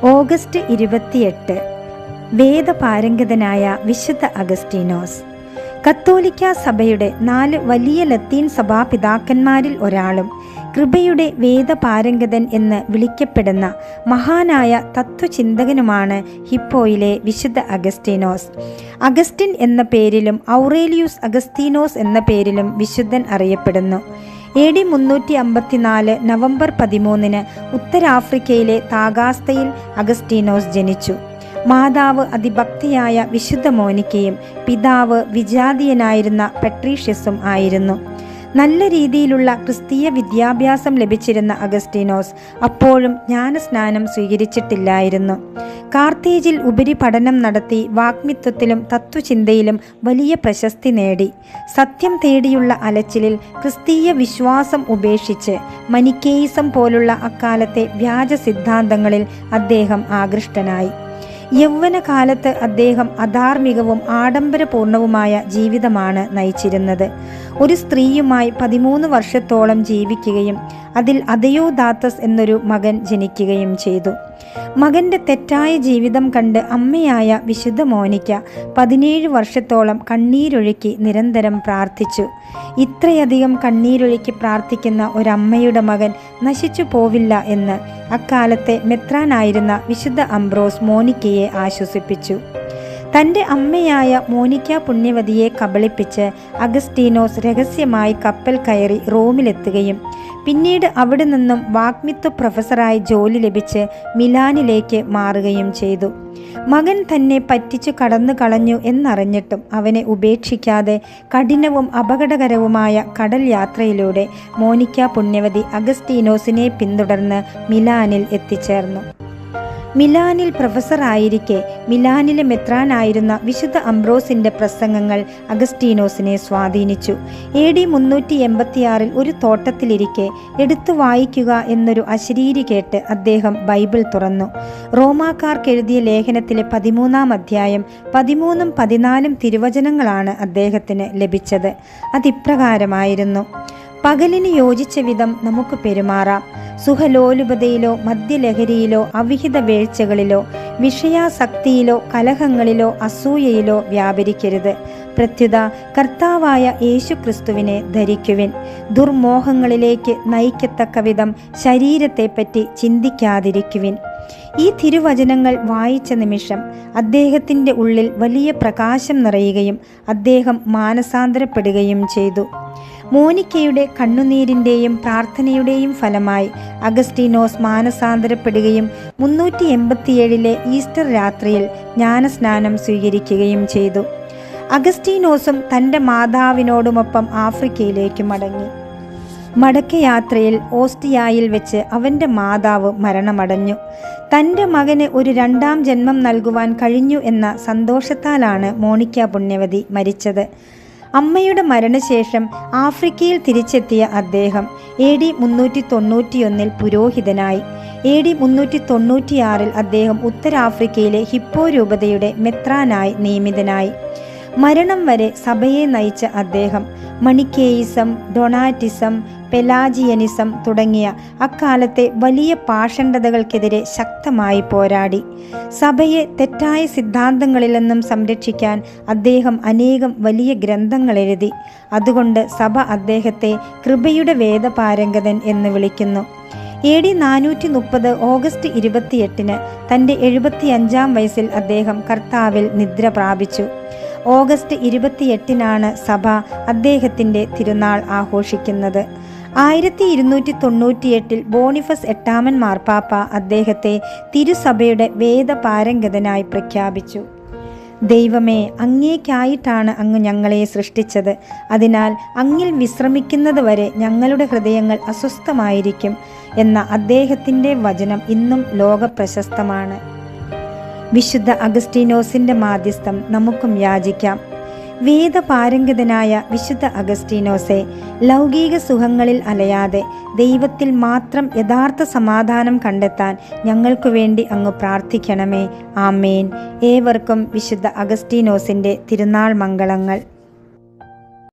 August 28 വേദപാരംഗതനായ വിശുദ്ധ അഗസ്റ്റീനോസ്. കത്തോലിക്ക സഭയുടെ 4 വലിയ ലത്തീൻ സഭാപിതാക്കന്മാരിൽ ഒരാളും കൃപയുടെ വേദപാരംഗതൻ എന്ന് വിളിക്കപ്പെടുന്ന മഹാനായ തത്വചിന്തകനുമാണ് ഹിപ്പോയിലെ വിശുദ്ധ അഗസ്റ്റീനോസ്. അഗസ്റ്റിൻ എന്ന പേരിലും ഔറേലിയൂസ് അഗസ്തീനോസ് എന്ന പേരിലും വിശുദ്ധൻ അറിയപ്പെടുന്നു. AD 354 നവംബർ 13 ഉത്തരാഫ്രിക്കയിലെ താഗാസ്തയിൽ അഗസ്റ്റീനോസ് ജനിച്ചു. മാതാവ് അതിഭക്തിയായ വിശുദ്ധ മോനിക്കയും പിതാവ് വിജാതീയനായിരുന്ന പെട്രീഷ്യസും ആയിരുന്നു. നല്ല രീതിയിലുള്ള ക്രിസ്തീയ വിദ്യാഭ്യാസം ലഭിച്ചിരുന്ന അഗസ്റ്റീനോസ് അപ്പോഴും ജ്ഞാനസ്നാനം സ്വീകരിച്ചിട്ടില്ലായിരുന്നു. കാർത്തേജിൽ ഉപരിപഠനം നടത്തി വാഗ്മിത്വത്തിലും തത്വചിന്തയിലും വലിയ പ്രശസ്തി നേടി. സത്യം തേടിയുള്ള അലച്ചിലിൽ ക്രിസ്തീയ വിശ്വാസം ഉപേക്ഷിച്ച് മനിക്കേയിസം പോലുള്ള അക്കാലത്തെ വ്യാജ സിദ്ധാന്തങ്ങളിൽ അദ്ദേഹം ആകൃഷ്ടനായി. യൗവനകാലത്ത് അദ്ദേഹം അധാർമികവും ആഡംബരപൂർണവുമായ ജീവിതമാണ് നയിച്ചിരുന്നത്. ഒരു സ്ത്രീയുമായി 13 വർഷത്തോളം ജീവിക്കുകയും അതിൽ അദയോദാത്തസ് എന്നൊരു മകൻ ജനിക്കുകയും ചെയ്തു. മകന്റെ തെറ്റായ ജീവിതം കണ്ട് അമ്മയായ വിശുദ്ധ മോനിക്ക 17 വർഷത്തോളം കണ്ണീരൊഴുക്കി നിരന്തരം പ്രാർത്ഥിച്ചു. ഇത്രയധികം കണ്ണീരൊഴുക്കി പ്രാർത്ഥിക്കുന്ന ഒരമ്മയുടെ മകൻ നശിച്ചു പോവില്ല എന്ന് അക്കാലത്തെ മെത്രാനായിരുന്ന വിശുദ്ധ അംബ്രോസ് മോനിക്കയെ ആശ്വസിപ്പിച്ചു. തൻ്റെ അമ്മയായ മോനിക്ക പുണ്യവതിയെ കബളിപ്പിച്ച് അഗസ്റ്റീനോസ് രഹസ്യമായി കപ്പൽ കയറി റോമിലെത്തുകയും പിന്നീട് അവിടെ നിന്നും വാഗ്മിത്വ പ്രൊഫസറായി ജോലി ലഭിച്ച് മിലാനിലേക്ക് മാറുകയും ചെയ്തു. മകൻ തന്നെ പറ്റിച്ചു കടന്നു കളഞ്ഞു എന്നറിഞ്ഞിട്ടും അവനെ ഉപേക്ഷിക്കാതെ കഠിനവും അപകടകരവുമായ കടൽ യാത്രയിലൂടെ മോനിക്ക പുണ്യവതി അഗസ്റ്റീനോസിനെ പിന്തുടർന്ന് മിലാനിൽ എത്തിച്ചേർന്നു. മിലാനിൽ പ്രൊഫസറായിരിക്കെ മിലാനിലെ മെത്രാനായിരുന്ന വിശുദ്ധ അംബ്രോസിന്റെ പ്രസംഗങ്ങൾ അഗസ്റ്റീനോസിനെ സ്വാധീനിച്ചു. AD 386 ഒരു തോട്ടത്തിലിരിക്കെ എടുത്തു വായിക്കുക എന്നൊരു അശരീരി കേട്ട് അദ്ദേഹം ബൈബിൾ തുറന്നു. റോമാക്കാർക്ക് എഴുതിയ ലേഖനത്തിലെ 13-ാം അധ്യായം 13ഉം 14ഉം തിരുവചനങ്ങളാണ് അദ്ദേഹത്തിന് ലഭിച്ചത്. അതിപ്രകാരമായിരുന്നു: പകലിന് യോജിച്ച വിധം നമുക്ക് പെരുമാറാം. സുഖലോലുപതയിലോ മദ്യലഹരിയിലോ അവിഹിത വേഴ്ചകളിലോ വിഷയാസക്തിയിലോ കലഹങ്ങളിലോ അസൂയയിലോ വ്യാപരിക്കരുത്. പ്രത്യുത കർത്താവായ യേശു ക്രിസ്തുവിനെ ധരിക്കുവിൻ. ദുർമോഹങ്ങളിലേക്ക് നയിക്കത്തക്ക വിധം ശരീരത്തെപ്പറ്റി ചിന്തിക്കാതിരിക്കുവിൻ. ഈ തിരുവചനങ്ങൾ വായിച്ച നിമിഷം അദ്ദേഹത്തിൻ്റെ ഉള്ളിൽ വലിയ പ്രകാശം നിറയുകയും അദ്ദേഹം മാനസാന്തരപ്പെടുകയും ചെയ്തു. മോനിക്കയുടെ കണ്ണുനീരിൻ്റെയും പ്രാർത്ഥനയുടെയും ഫലമായി അഗസ്റ്റീനോസ് മാനസാന്തരപ്പെടുകയും 387 ഈസ്റ്റർ രാത്രിയിൽ ജ്ഞാനസ്നാനം സ്വീകരിക്കുകയും ചെയ്തു. അഗസ്റ്റീനോസും തൻ്റെ മാതാവിനോടുമൊപ്പം ആഫ്രിക്കയിലേക്ക് മടങ്ങി. മടക്കയാത്രയിൽ ഓസ്റ്റിയായിൽ വെച്ച് അവൻ്റെ മാതാവ് മരണമടഞ്ഞു. തൻ്റെ മകന് ഒരു 2ാം ജന്മം നൽകുവാൻ കഴിഞ്ഞു എന്ന സന്തോഷത്താലാണ് മോനിക്ക പുണ്യവതി മരിച്ചത്. അമ്മയുടെ മരണശേഷം ആഫ്രിക്കയിൽ തിരിച്ചെത്തിയ അദ്ദേഹം AD 391 പുരോഹിതനായി. AD 396 അദ്ദേഹം ഉത്തരാഫ്രിക്കയിലെ ഹിപ്പോ രൂപതയുടെ മെത്രാനായി നിയമിതനായി. മരണം വരെ സഭയെ നയിച്ച അദ്ദേഹം മണിക്കേയിസം, ഡൊണാറ്റിസം, പെലാജിയനിസം തുടങ്ങിയ അക്കാലത്തെ വലിയ പാഷണ്ഡതകൾക്കെതിരെ ശക്തമായി പോരാടി. സഭയെ തെറ്റായ സിദ്ധാന്തങ്ങളിൽ നിന്നും സംരക്ഷിക്കാൻ അദ്ദേഹം അനേകം വലിയ ഗ്രന്ഥങ്ങൾ എഴുതി. അതുകൊണ്ട് സഭ അദ്ദേഹത്തെ കൃപയുടെ വേദപാരംഗതൻ എന്ന് വിളിക്കുന്നു. AD 430 ഓഗസ്റ്റ് 28 തൻ്റെ 75-ാം വയസ്സിൽ അദ്ദേഹം കർത്താവിൽ നിദ്ര പ്രാപിച്ചു. ഓഗസ്റ്റ് 28 സഭ അദ്ദേഹത്തിൻ്റെ തിരുനാൾ ആഘോഷിക്കുന്നത്. 1298 ബോണിഫസ് 8-ാമൻ മാർപ്പാപ്പ അദ്ദേഹത്തെ തിരുസഭയുടെ വേദപാരംഗതനായി പ്രഖ്യാപിച്ചു. ദൈവമേ, അങ്ങേക്കായിട്ടാണ് അങ്ങ് ഞങ്ങളെ സൃഷ്ടിച്ചത്. അതിനാൽ അങ്ങിൽ വിശ്രമിക്കുന്നത് വരെ ഞങ്ങളുടെ ഹൃദയങ്ങൾ അസ്വസ്ഥമായിരിക്കും എന്ന അദ്ദേഹത്തിൻ്റെ വചനം ഇന്നും ലോകപ്രശസ്തമാണ്. വിശുദ്ധ അഗസ്റ്റീനോസിൻ്റെ മാധ്യസ്ഥം നമുക്കും യാചിക്കാം. വേദപാരംഗതനായ വിശുദ്ധ അഗസ്റ്റീനോസെ, ലൗകിക സുഖങ്ങളിൽ അലയാതെ ദൈവത്തിൽ മാത്രം യഥാർത്ഥ സമാധാനം കണ്ടെത്താൻ ഞങ്ങൾക്കു വേണ്ടി അങ്ങ് പ്രാർത്ഥിക്കണമേ. ആമേൻ. ഏവർക്കും വിശുദ്ധ അഗസ്റ്റീനോസിൻ്റെ തിരുനാൾ മംഗളങ്ങൾ.